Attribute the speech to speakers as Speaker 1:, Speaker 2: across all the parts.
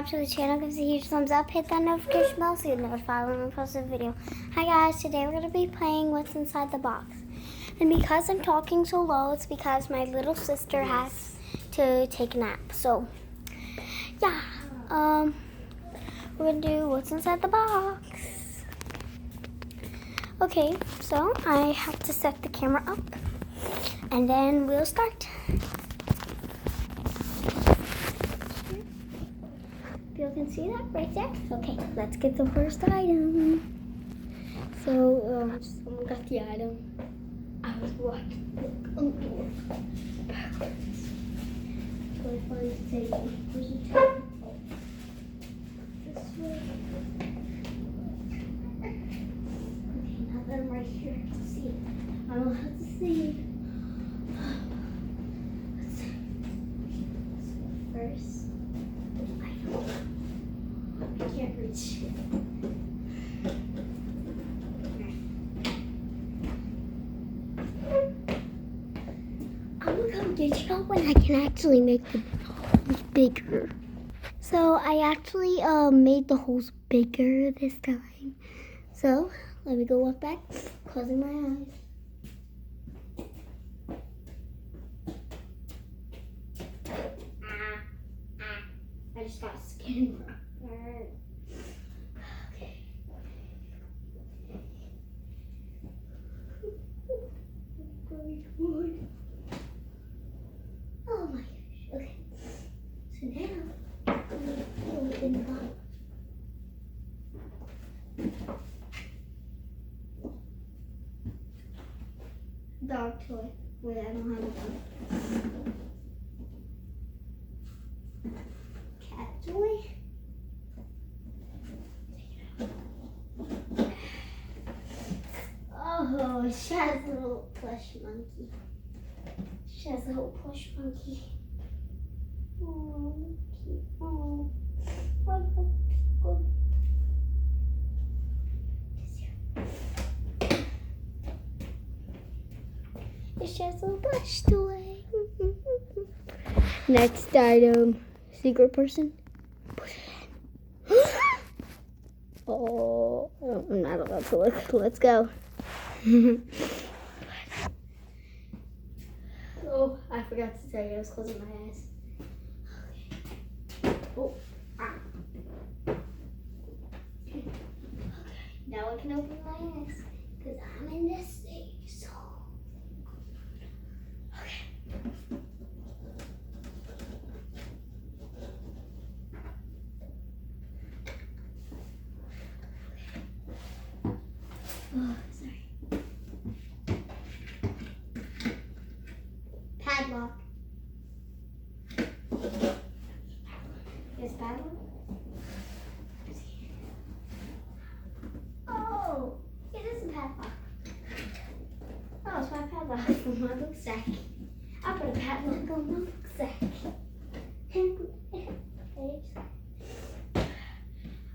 Speaker 1: subscribe to the channel, give us a huge thumbs up, hit that notification bell so you'll be notified when we post a video. Hi guys, today we're going to be playing What's Inside the Box. And because I'm talking so low, it's because my little sister has to take a nap. So, yeah, we're going to do What's Inside the Box. Okay, so I have to set the camera up and then we'll start. You can see that right there. Okay, let's get the first item. So, someone got the item. I was walking backwards. So I find the table. Where's the table? This way. Okay, now that I'm right here to see, I don't have to see. Let's see. First. I can't reach. I'm gonna come get you when I can actually make the holes bigger. So I actually made the holes bigger this time. So let me go walk back, closing my eyes. I just got skin. Okay. Oh my gosh. Okay. So now I'm going to open the box. Dog toy. Wait, I don't have a dog. Cat toy. Oh, she has a little plush monkey. She has a little plush monkey. Oh, cute. Oh, good. She has a little plush toy. Next item, secret person. Put it in. Oh, I'm not allowed to look. Let's go. Oh, I forgot to tell you I was closing my eyes. Okay. Oh, Okay. Now I can open my eyes because I'm in this stage. So, okay. Oh, sorry. Padlock. Is padlock? Oh, it is a padlock. Oh, it's my padlock from my rucksack. I put a padlock on my rucksack.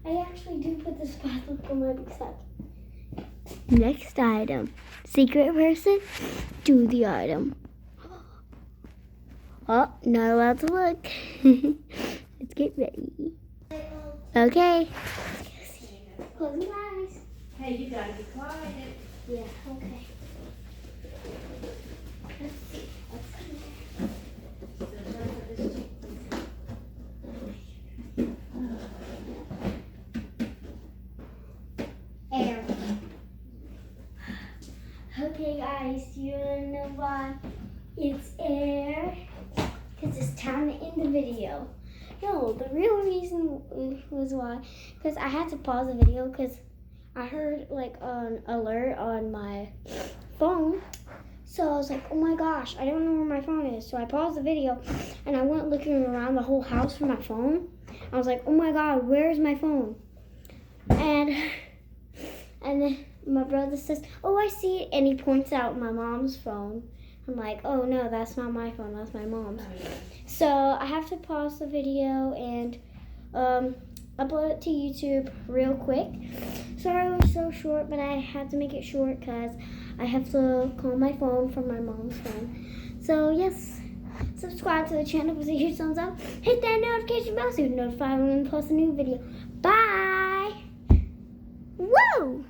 Speaker 1: I actually do put this padlock on my rucksack. Next item. Secret person, do the item. Oh, not allowed to look. Let's get ready. Okay. Close your eyes.
Speaker 2: Hey, you gotta be quiet.
Speaker 1: Yeah, okay. Let's see. What's in there? Air. Okay, guys, do you know why it's air? Because it's time to end the video. No, the real reason was why, because I had to pause the video because I heard like an alert on my phone. So I was like, oh my gosh, I don't know where my phone is. So I paused the video and I went looking around the whole house for my phone. I was like, oh my God, where's my phone? And then my brother says, oh, I see it. And he points out my mom's phone. I'm like, oh no, that's not my phone, that's my mom's. So I have to pause the video and upload it to YouTube real quick. Sorry it was so short, but I had to make it short because I have to call my phone from my mom's phone. So yes, subscribe to the channel with a huge thumbs up. Hit that notification bell so you're notified when we post a new video. Bye! Woo!